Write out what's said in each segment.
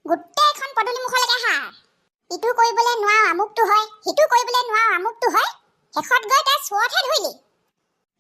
গোটেইখন পদূলি মুখলৈকে হাঁ ইটো কৰিবলৈ নোৱাৰো আমুকটো হয় সিটো কৰিবলৈ নোৱাৰো আমুকটো হয় শেষত গৈ তাই চুৱতহে ধৰিলি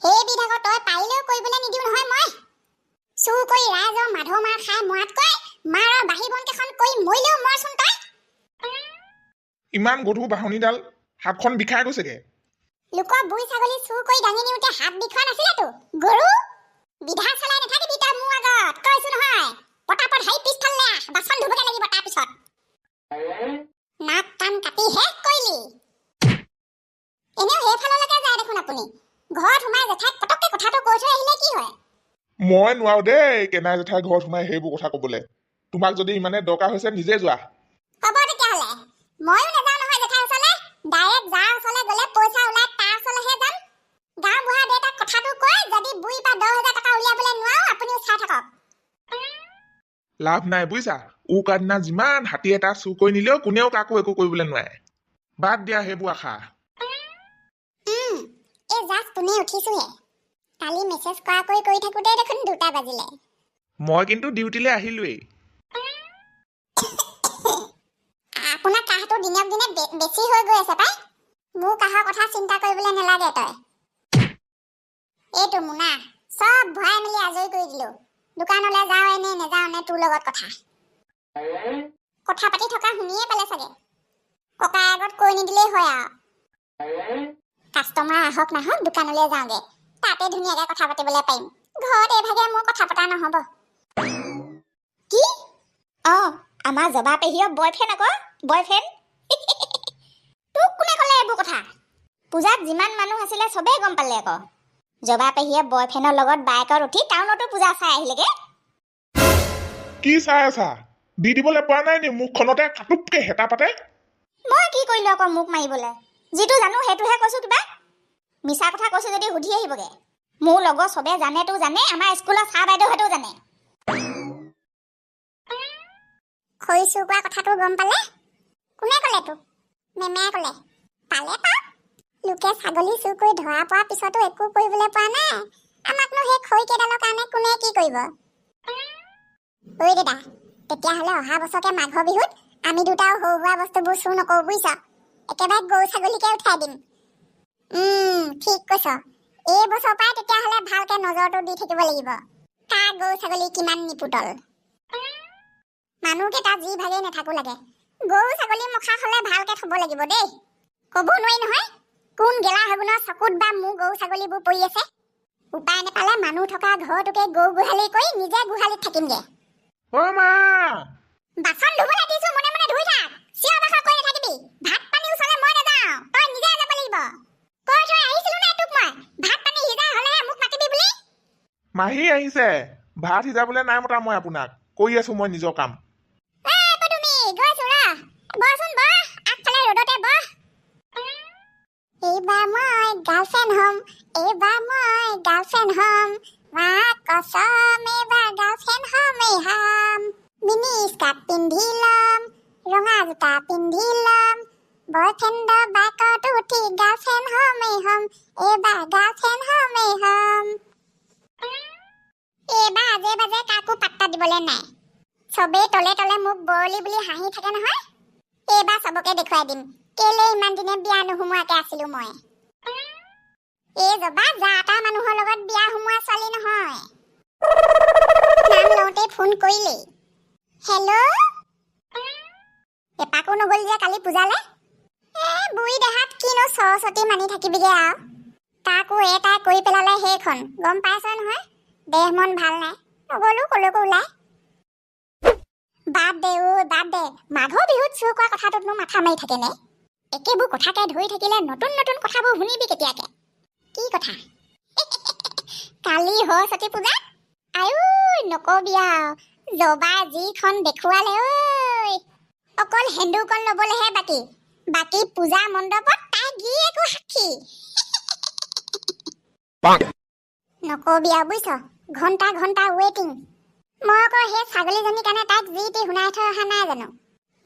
সেই বিধাকক তই পাৰিলেও কৰিবলৈ নিদিওঁ নহয় মই চুৰ কৰি ৰাইজৰ মাধৰ মাৰ খাই মৰাতকৈ মাৰৰ বাঢ়ি বনকেইখন কৰি মৰিলেও মৰচোন তই ইমান গধুৰ বাহনীডাল হাতখন বিষাই গৈছেগে লোকৰ বুঢ়ী ছাগলী চুৰ কৰি দাঙি নিওঁতে হাত বিষোৱা নাছিলেতো গৰু বিধা চলাই নাথাকিবি তই মোৰ আগত কৈছো নহয় পটাপট হাই পিছফালে বাচন ধুবগে লাগিব তাৰপিছত নাক কাণ কাটি শেষ কৰিলি এনেও সেইফাললৈকে যায় দেখোন আপুনি ঘৰত সোমাই জেঠাইক পটককে কথাটো কৈ থৈ আহিলে কি হয় মই নোৱাৰো দেই কেনাই জেঠাই ঘৰত সোমাই সেইবোৰ কথা ক'বলৈ তোমাক যদি ইমানে দৰকাৰ হৈছে নিজে যোৱা হ'ব তেতিয়াহ'লে ময়ো নাযাওঁ নহয় জেঠাই ওচৰলৈ ডাইৰেক্ট যাৰ ওচৰলৈ গ'লে পইচা ওলাই তাৰ ওচৰলৈহে যাম গাঁও বুঢ়া দেউতাক কথাটো কৈ যদি 2 বা 10,000 টকা উলিয়াবলৈ নোৱাৰো আপুনিও চাই থাকক লাভ নাই বুজিছা উকাদিনা যিমান হাতী এটা চুৰ কৰি নিলেও কোনেও কাকো একো কৰিবলৈ নোৱাৰে বাদ দিয়া সেইবোৰ আশা এই জাষ্ট তুমি উঠিছোহে কালি মেছেজ কৰা কৰি থাকোঁতে দেখোন 2টা বাজিলে মই কিন্তু ডিউটিলৈ আহিলোৱেই আপোনাৰ কাহটো দিনক দিনে বেছি হৈ গৈ আছে পাই মোৰ কাহৰ কথা চিন্তা কৰিবলৈ নালাগে তই এইটো মুনা সব ভৰাই মেলি আজৰি কৰি দিলো দোকানলৈ যাওঁ এনে নেযাওঁ নে তোৰ লগত কথা পাতি থকা শুনিয়ে পালে চাগে ককাই আগত কৈ নিদিলেই হয় আৰু কাষ্টমাৰ আহক নাহক দোকানলৈ যাওঁগে তাতে ধুনীয়াকে কথা পাতিবলৈ পাৰিম ঘৰত এইভাগে মোৰ কথা পতা নহ'ব কি আমাৰ জবা পেহীৰ বয়ফ্ৰেণ্ড আকৌ বয়ফ্ৰেণ্ড তোক কোনে ক'লে এইবোৰ কথা পূজাত যিমান মানুহ আছিলে চবেই গম পালে আকৌ জবা পেহীয়ে বয়ফ্ৰেণ্ডৰ লগত বাইকত উঠি টাউনতো পূজা চাই আহিলেগে কি চাই আছা দি দিবলৈ পৰা নাই নি মুখখনতে কাটুপকে হেতা পাতে মই কি কৰিলো আকৌ মুখ মাৰিবলৈ যিটো জানো সেইটোহে কৈছো কিবা মিছা কথা কৈছো যদি সুধি আহিবগে মোৰ লগৰ চবে জানেতো জানে আমাৰ স্কুলৰ চাহ বাইদেউহঁতেও জানে খৰি চুৰ কৰা কথাটো গম পালে কোনে ক'লে তোক মেমেয়ে ক'লে পালে পাওক লোকে ছাগলী চুৰ কৰি ধৰা পোৱাৰ পিছতো একো কৰিবলৈ পৰা নাই আমাকনো সেই খৰি কেইডালৰ কাৰণে কোনে কি কৰিব ঐ দাদা তেতিয়াহ'লে অহা বছৰকে মাঘৰ বিহুত আমি দুটাও সৰু সুৰা বস্তুবোৰ চুৰ নকৰোঁ বুজিছ একেবাৰে গৰু ছাগলীকে উঠাই দিম ঠিক কৈছ এই বছৰ পৰাই তেতিয়াহ'লে ভালকে নজৰটো দি থাকিব লাগিব কাৰ গৰু ছাগলী কিমান নিপুতল মানুহকেইটা যি ভাগেই নাথাকো লাগে গৰু ছাগলী মুখা হ'লে ভালকে থ'ব লাগিব দেই ক'ব নোৱাৰি নহয় কোন গেলা হেগুনৰ চকুত বা মোৰ গৰু ছাগলীবোৰ পৰি আছে উপায় নাপালে মানুহ থকা ঘৰটোকে গৰু গোহালি কৰি নিজে গোহালিত থাকিমগে অ মা বাচন ধুবলৈ দিছো মনে মনে ধুই থাক চিঞৰ বাখৰ কৰি নাথাকিবি ভাত পানী ওচৰলৈ মই নাযাওঁ তই নিজে যাব লাগিব কৈ থৈ আহিছিলো নাই তোক মই ভাত পানী সিজা হ'লেহে মোক মাতিবি বুলি মাহী আহিছে ভাত সিজাবলৈ নাই মতা মই আপোনাক কৰি আছো মই নিজৰ কাম তুমি গৈছো ৰ বহচোন বহ আগফালে ৰ'দতে বহ এইবাৰ মই গাৰ্লফ্ৰেণ্ড হ'ম মা কসম এইবাৰ গাৰ্লফ্ৰেণ্ড হ'ম মিনি স্কাৰ্ট পিন্ধি ল'ম ৰঙা জোতা পিন্ধি ল'ম বয়ফ্ৰেণ্ডৰ বাইকত উঠি গাৰ্লফ্ৰেণ্ড হ'ম এইবাৰ গাৰ্লফ্ৰেণ্ড হ'ম এইবাৰ আজে বাজে কাকো পাত্তা দিবলৈ নাই চবেই তলে তলে মোক বৰলি বুলি হাঁহি থাকে নহয় এইবাৰ চবকে দেখুৱাই দিম কেলে ইমান দিনে বিয়া নোসোমোৱাকে আছিলো মই এই জবা যা তা মানুহৰ লগত বিয়া সোমোৱা ছোৱালী নহয় নাম লওঁতে ফোন কৰিলেই হেল্ল' এপাকো নগ'ল যে কালি পূজালে বুঢ়ী দেহাত কিনো সৰস্বতী মানি থাকিবিগে আৰু তাকো এটাই কৰি পেলালে সেইখন গম পাইছ নহয় দেহ মন ভাল নাই নগ'লো কলৈকো ওলাই বাদ দে মাঘৰ বিহুত চুৰ কৰা কথাটোতনো মাথা মাৰি থাকে নে একেবোৰ কথাকে ধৰি থাকিলে নতুন নতুন কথাবোৰ শুনিবি কেতিয়াকে কি কথা কালি সৰস্বতী পূজা আয়ো নকবি আৰু জবাই যিখন দেখুৱালে ঐ অকল সেন্দুৰকণ ল'বলেহে বাকী পূজা মণ্ডপত তাই গিৰিয়েকো সাক্ষী নকবি আৰু বুজিছ ঘণ্টা ৱেটিং মই আকৌ সেই ছাগলীজনীৰ কাৰণে তাইক যি টি শুনাই থৈ অহা নাই জানো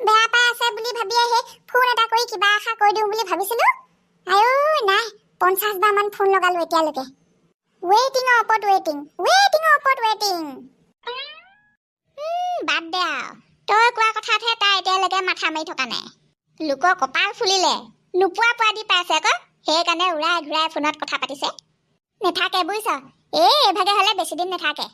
বেয়া পাই আছে বুলি ভাবিয়ে সেই ফোন এটা কৰি কিবা আশা কৰি দিওঁ বুলি ভাবিছিলো আয়ো নাই 50 বাৰ মান ফোন লগালো এতিয়ালৈকে ৱেটিঙৰ ওপৰত ৱেটিং বাদ দে আৰু তই কোৱা কথাতহে তাই এতিয়ালৈকে মাথা মাৰি থকা নাই লোকৰ কপাল ফুলিলে নোপোৱা পোৱা দি পাইছে আকৌ সেইকাৰণে উৰাই ঘূৰাই ফোনত কথা পাতিছে নেথাকে বুজিছ এইভাগে হলে বেছি দিন নেথাকে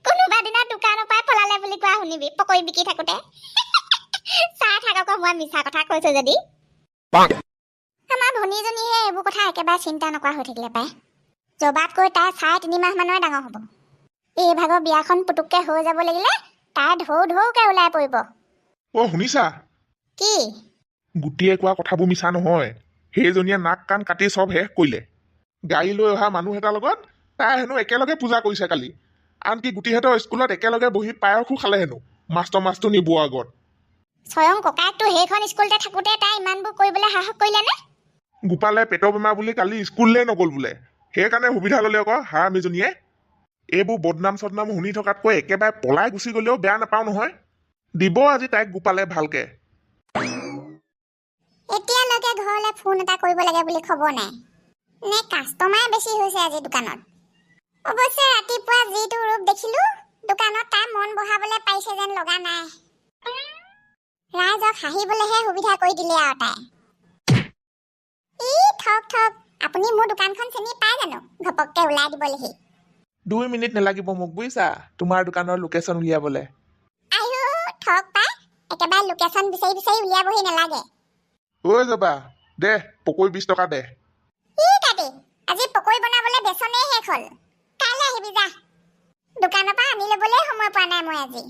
কোনোবা দিনা দোকানৰ পৰাই পলালে বুলি কোৱা শুনিবি পকৰি বিকি থাকোতে চাই থাক আকৌ মই মিছা কথা কৈছো যদি আমাৰ ভনীজনীহে এইবোৰ কথা একেবাৰে চিন্তা নকৰা হৈ থাকিলে পাই জবাতকৈ তাই 3.5 মাহ মানৰ ডাঙৰ হ'ব এইভাগৰ বিয়াখন পুতুককে হৈ যাব লাগিলে তাই ঢৌকে ওলাই পৰিব শুনিছা কি গুটিয়ে কোৱা কথাবোৰ মিছা নহয় সেইজনীয়ে নাক কাণ কাটি চব শেষ কৰিলে গাড়ী লৈ অহা মানুহ এটাৰ লগত তাই হেনো একেলগে পূজা কৰিছে কালি আনকি গুটিহঁতৰ স্কুলত একেলগে বহি পায়সো খালে হেনো মাষ্টৰ নিবোৱাৰ আগত স্বয়ং ককায়েকটো সেইখন স্কুলতে থাকোতে তাই ইমানবোৰ কৰিবলৈ সাহস কৰিলে নে গোপালে পেটৰ বেমাৰ বুলি কালি স্কুললৈ নগ'ল বোলে সেইকাৰণে সুবিধা ল'লে আকৌ হাৰামীজনীয়ে এইবোৰ বদনাম চদনাম শুনি থকাতকৈ একেবাৰে পলাই গুচি গ'লেও বেয়া নাপাওঁ নহয় দিব আজি তাইক গোপালে ভালকে এতিয়ালৈকে ঘৰলৈ ফোন এটা কৰিব লাগে বুলি খবৰ নাই নে কাষ্টমাৰ বেছি হৈছে আজি দোকানত অৱশ্যে ৰাতিপুৱা যিটো ৰূপ দেখিলো দোকানত তাই মন বহাবলৈ পাইছে যেন লগা নাই ৰাইজক হাঁহিবলৈহে সুবিধা কৰি দিলে আৰু তাই ঠক আপুনি মোৰ দোকানখন চিনি পায় জানো ঘপককে ওলাই দিবলৈহি 2 মিনিট নালাগিব মোক বুজিছা তোমাৰ দোকানৰ লোকেশ্যন উলিয়াবলৈ আইও ঠক পাই একেবাৰে লোকেশ্যন বিচাৰি উলিয়াবহি নালাগে ঐ যাবা দে পকৰি 20 টকা দে দাদী আজি পকৰি বনাবলৈ বেচনেই শেষ হ'ল কাইলৈ আহিবি যা দোকানৰ পৰা আনি ল'বলৈ সময় পোৱা নাই মই আজি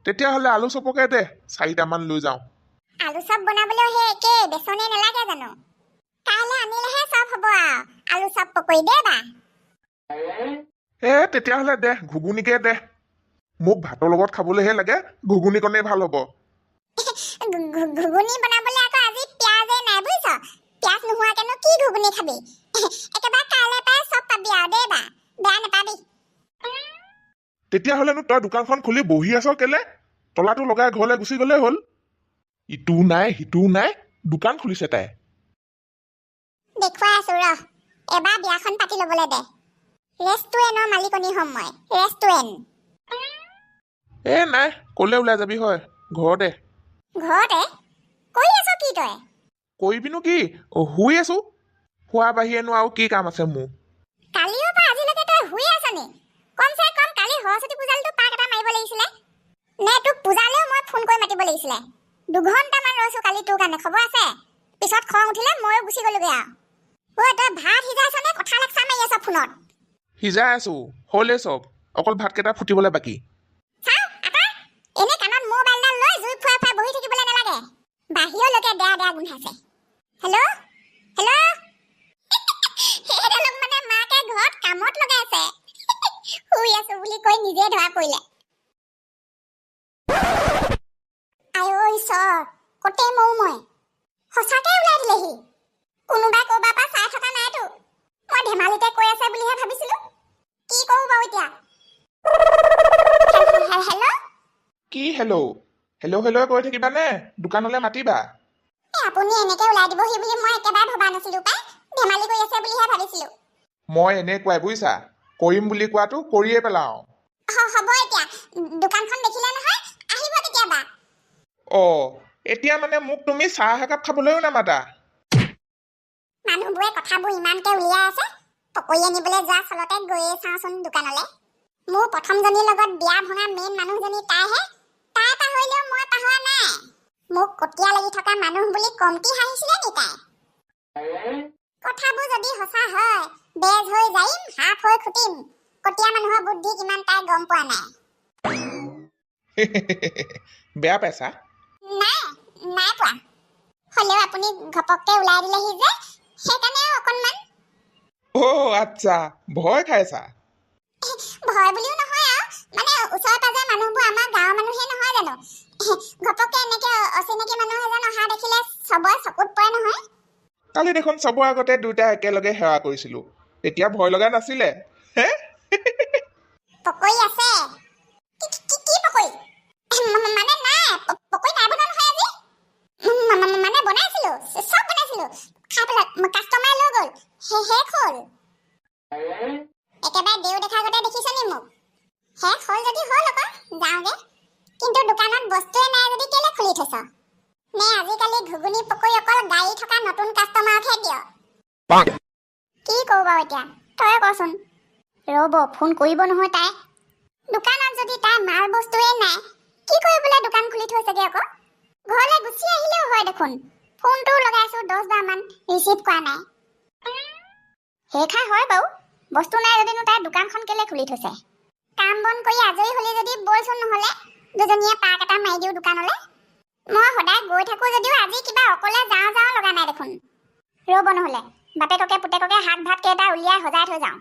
তেতিয়াহ'লে আলু চপকে দে 4টামান লৈ যাওঁ আলু চপ বনাবলৈও সেই একেই বেচনেই নালাগে জানো কাইলৈ আনিলেহে চব হ'ব আৰু আলু চপ পকৰি দে বা তেতিয়াহ'লে দে ঘুগুনিকে দে মোক ভাতৰ লগত খাবলৈহে লাগে ঘুগুনিকণেই ভাল হ'ব ঘুগুনি বনাবলৈ আকৌ আজি পিয়াজেই নাই বুজিছ পিয়াজ নোহোৱাকেনো কি ঘুগুনি খাবি একেবাৰে কাইলৈ পাই চব পাবি আৰু দে বা বেয়া নাপাবি তেতিয়াহ'লেনো তই দোকানখন খুলি বহি আছ কেলে তলাটো লগাই ঘৰলৈ গুচি গ'লেই হ'ল ইটোও নাই সিটোও নাই দোকান খুলিছে তাই দেখুৱাই আছো ৰ এবাৰ বিয়াখন পাতি ল'বলৈ দে ৰেষ্টুৰেণ্টৰ মালিকনী হ'ম মই ৰেষ্টুৰেণ্ট নাই ক'লে ওলাই যাবি হয় ঘৰতে কৰি আছ কি তই কৰিবিনো কি শুই আছো শুৱা বাহিৰেনো আৰু কি কাম আছে মোৰ কালিৰ পৰা আজিলৈকে তই শুই আছ নি কমচে কম কালি সৰস্বতী পূজালটো পাক এটা মাৰিব লাগিছিলে নে তোক পূজালেও মই ফোন কৰি মাতিব লাগিছিলে 2 ঘণ্টামান ৰৈছো কালি তোৰ কাৰণে খবৰ আছে পিছত খং উঠিলে ময়ো গুচি গ'লোগৈ আৰু তই ভাত সিজাইছ নে কথা লেকচা মাৰি আছ ফোনত সিজাই আছো হ'লে চব অকল ভাতকেইটা ফুটিবলৈ বাকী এনে কাণত মোবাইলডাল লৈ জুই ফুৱাই বহি থাকিবলৈ নালাগে বাহিৰলৈকে বেয়া গোন্ধাইছে হেল্ল' সেইডালক মানে মাকে ঘৰত কামত লগাইছে শুই আছো বুলি কৈ নিজে ধৰা পৰিলে আইও ঈশ্বৰ কতে মই সঁচাকে ওলাই দিলেহি কোনোবাই ক'ৰবাৰ পৰা চাই থকা নাইতো মই ধেমালিতে কৈ আছে বুলিহে ভাবিছিলো কি কৰো বাৰু এতিয়া হেল্ল' কি হেল্ল' কৈ থাকিবা নে দোকানলৈ মাতিবা আপুনি এনেকে ওলাই দিবহি বুলি মই একেবাৰে ভবা নাছিলো পাই ধেমালি কৰি আছে বুলিহে ভাবিছিলো মই এনেকুৱাই বুজিছা কৰিম বুলি কোৱাটো কৰিয়ে পেলাওঁ হ'ব এতিয়া দোকানখন দেখিলে নহয় আহিব কেতিয়াবা এতিয়া মানে মোক তুমি চাহ একাপ খাবলৈও নামাতা মানুহবোৰে কথাবোৰ ইমানকে উলিয়াই আছে পকৰি আনিবলৈ যোৱা চলতে গৈয়ে চাওঁচোন দোকানলৈ মোৰ প্ৰথমজনীৰ লগত বিয়া ভঙা মেইন মানুহজনী তাইহে তাই পাহৰিলেও মই পাহৰা নাই মোক কটীয়া লাগি থকা মানুহ বুলি কমটি হাঁহিছিলে নি তাই কথাবোৰ যদি সঁচা হয় বেজ হৈ যাইম হাফ হৈ খুটিম কটীয়া মানুহৰ বুদ্ধি কিমান তাই গম পোৱা নাই বেয়া পাইছা নাই পোৱা হ'লেও আপুনি ঘপককে ওলাই দিলেহি যে সেইকাৰণে অকণমান আচ্ছা ভয় খাইছা ভয় বুলিও নহয় আৰু মানে ওচৰে পাজৰে মানুহবোৰ আমাৰ গাঁৱৰ মানুহে নহয় জানো ঘপককে এনেকে অচিনাকি মানুহ এজন অহা দেখিলে চবৰে চকুত পৰে নহয় কালি দেখোন চবৰ আগতে দুইটা একেলগে সেৱা কৰিছিলো তেতিয়া ভয় লগা নাছিলে পকৰি আছে কি পকৰি মানে নাই পকৰি নাই বনোৱা নহয় আজি মানে বনাইছিলো চব বনাইছিলো খাই পেলাই কাষ্টমাৰে লৈ গ'ল শেষ হ'ল একেবাৰে দেউ দেখা গতে দেখিছ নি মোক শেষ হ'ল যদি হ'ল আকৌ যাওঁগে কিন্তু দোকানত বস্তুৱে নাই যদি কেলে খুলি থৈছ নে আজিকালি ঘুগুনি পকৰি অকল গাড়ী থকা নতুন কাষ্টমাৰকহে দিয় কি কওঁ বাৰু এতিয়া তই কচোন ৰ'ব ফোন কৰিব নহয় তাই দোকানত যদি তাই মাল বস্তুৱে নাই কি কৰিবলৈ দোকান খুলি থৈছেগে আকৌ ঘৰলৈ গুচি আহিলেও হয় দেখোন ফোনটো লগাইছো 10 বাৰমান ৰিচিভ কৰা নাই সেইখা হয় বাৰু বস্তু নাই যদিনো তাই দোকানখন কেলে খুলি থৈছে কাম বন কৰি আজৰি হ'লে যদি বলচোন নহ'লে দুজনীয়ে পাক এটা মাৰি দিওঁ দোকানলৈ মই সদায় গৈ থাকো যদিও আজি কিবা অকলে যাওঁ লগা নাই দেখোন ৰ'ব নহ'লে বাপেককে পুতেককে শাক ভাত কেইটা উলিয়াই সজাই থৈ যাওঁ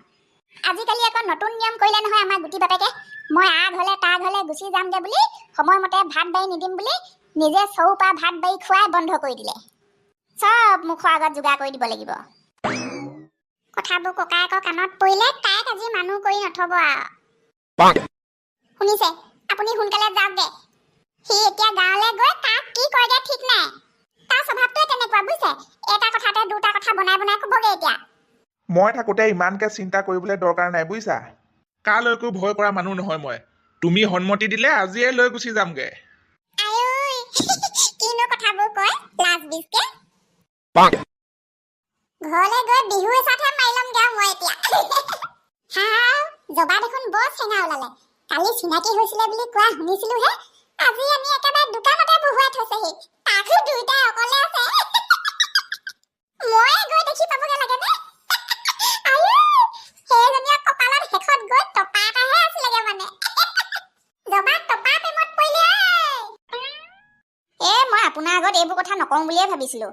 আজিকালি আকৌ নতুন নিয়ম কৰিলে নহয় আমাৰ গুটি বাপেকে মই ঘৰলে তাৰ ঘৰলে গুচি যামগে বুলি সময়মতে ভাত বাঢ়ি নিদিম বুলি নিজে চৌপা ভাত বাঢ়ি খুৱাই বন্ধ কৰি দিলে চব মুখৰ আগত যোগাৰ কৰি দিব লাগিব কথাবোৰ ককায়েকৰ কাণত পৰিলে তাইক আজি মানুহ কৰি নথব শুনিছে আপুনি সোনকালে যাওক দে সি এতিয়া গাঁৱলৈ গৈ তাক কি কয়গে ঠিক নাই তাৰ স্বভাৱটোৱে তেনেকুৱা বুজিছে এটা কথাতে দুটা কথা বনাই ক'বগে এতিয়া মই থাকোঁতে ইমানকে চিন্তা কৰিবলৈ দৰকাৰ নাই বুজিছা কালৈকো ভয় কৰা মানুহ নহয় মই তুমি সন্মতি দিলে আজিয়ে লৈ গুচি যামগে আয়ৈ কিনো কথাবোৰ কয় লাজ বিছকে ঘৰলৈ গৈ বিহু এচাতহে মাৰি ল'মগে মই এতিয়া জবা দেখোন বৰ চেঙা ওলালে কালি চিনাকি হৈছিলে বুলি কোৱা শুনিছিলোহে আজি আমি একেবাৰে দোকানতে বহুৱাই থৈছেহি তাকো দুইটাই অকলে আছে মই গৈ দেখি পাবগে লাগে নে সেইজনীয়া কপালত শেষত গৈ টপা এটাহে আছিলেগে মানে জবা টপা প্ৰেমত পৰিলে মই আপোনাৰ আগত এইবোৰ কথা নকওঁ বুলিয়ে ভাবিছিলো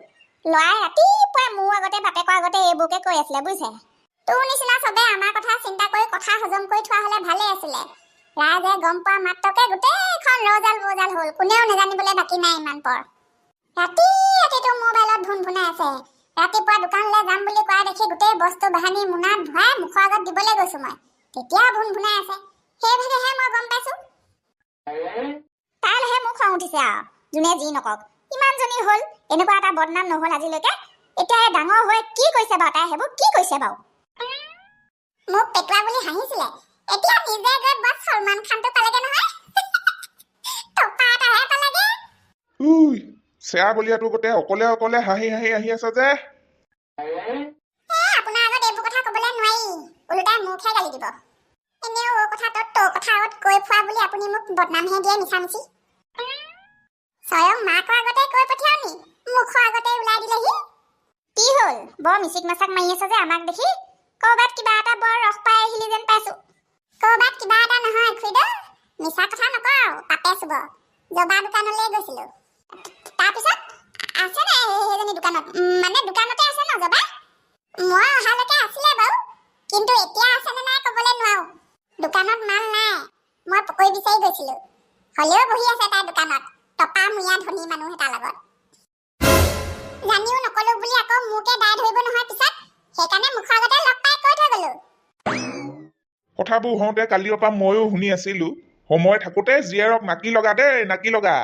ল'ৰাই ৰাতিপুৱাই মোৰ আগতে বাপেকৰ আগতে এইবোৰকে কৈ আছিলে বুজিছে তোৰ নিচিনা চবে আমাৰ কথা চিন্তা কৰি কথা হজম কৰি থোৱা হ'লে ভালেই আছিলে ৰাইজে গম পোৱা মাত্ৰকে গোটেইখন ৰজাল বজাল হ'ল কোনেও নেজানিবলৈ বাকী নাই ইমান পৰ ৰাতিটো মোবাইলত ভুনভুনাই আছে ৰাতিপুৱা দোকানলৈ যাম বুলি কোৱা দেখি গোটেই বস্তু বাহানি মোনাত ভৰাই মুখৰ আগত দিবলৈ গৈছো মই তেতিয়া ভুনভুনাই আছে সেইভাগেহে মই গম পাইছো তাইলেহে মোক খং উঠিছে আৰু যোনে যি নকক ইমানজনী হ'ল এনেকুৱা এটা বদনাম নহ'ল আজিলৈকে এতিয়া ডাঙৰ হৈ কি কৈছে বাৰু তাই সেইবোৰ কি কৈছে বাৰু মোক পেটুৱা বুলি হাঁহিছিলে এতিয়া নিজে গৈ বছ সলমান খানটো পালেগে নহয় টপা এটাহে পালেগে চেয়া বলিয়াটো গোটেই অকলে অকলে হাঁহি আহি আছে যে আপোনাৰ আগত এইবোৰ কথা ক'বলৈ নোৱাৰি ওলোটাই মুখহে গালি দিব এনেও ও কথা তোৰ কথা আগত কৈ ফুৱা বুলি আপুনি মোক বদনামহে দিয়ে মিছামিছি স্বয়ং মাকৰ আগতে কৈ পঠিয়াও নি মুখৰ আগতে ওলাই দিলেহি কি হ'ল বৰ মিচিক মাছাক মাৰি আছে যে আমাক দেখি ক'ৰবাত কিবা এটা বৰ ৰস পাই আহিলি যেন পাইছো ক'ৰবাত কিবা এটা নহয় খুইদৌ মিছা কথা নকওঁ পাপে চুব জবা দোকানলৈ গৈছিলো তাৰপিছত আছে নাই সেইজনী দোকানত মানে দোকানতে আছে ন জবা মই অহালৈকে আছিলে বাৰু কিন্তু এতিয়া আছে নে নাই ক'বলৈ নোৱাৰো দোকানত মাল নাই মই পকৰি বিচাৰি গৈছিলো হ'লেও বহি আছে তাই দোকানত টপা মুয়া ধনী মানুহ এটাৰ লগত জানিও নকলো বুলি আকৌ মোকে দাই ধৰিব নহয় পিছত সেইকাৰণে মুখৰ আগতে লগ পাই কৈ থৈ গলো কথাবোৰ হওঁতে কালিৰ পৰা ময়ো শুনি আছিলো সময় থাকোতে জীয়েৰক নাকি লগা দেই নাকি লগা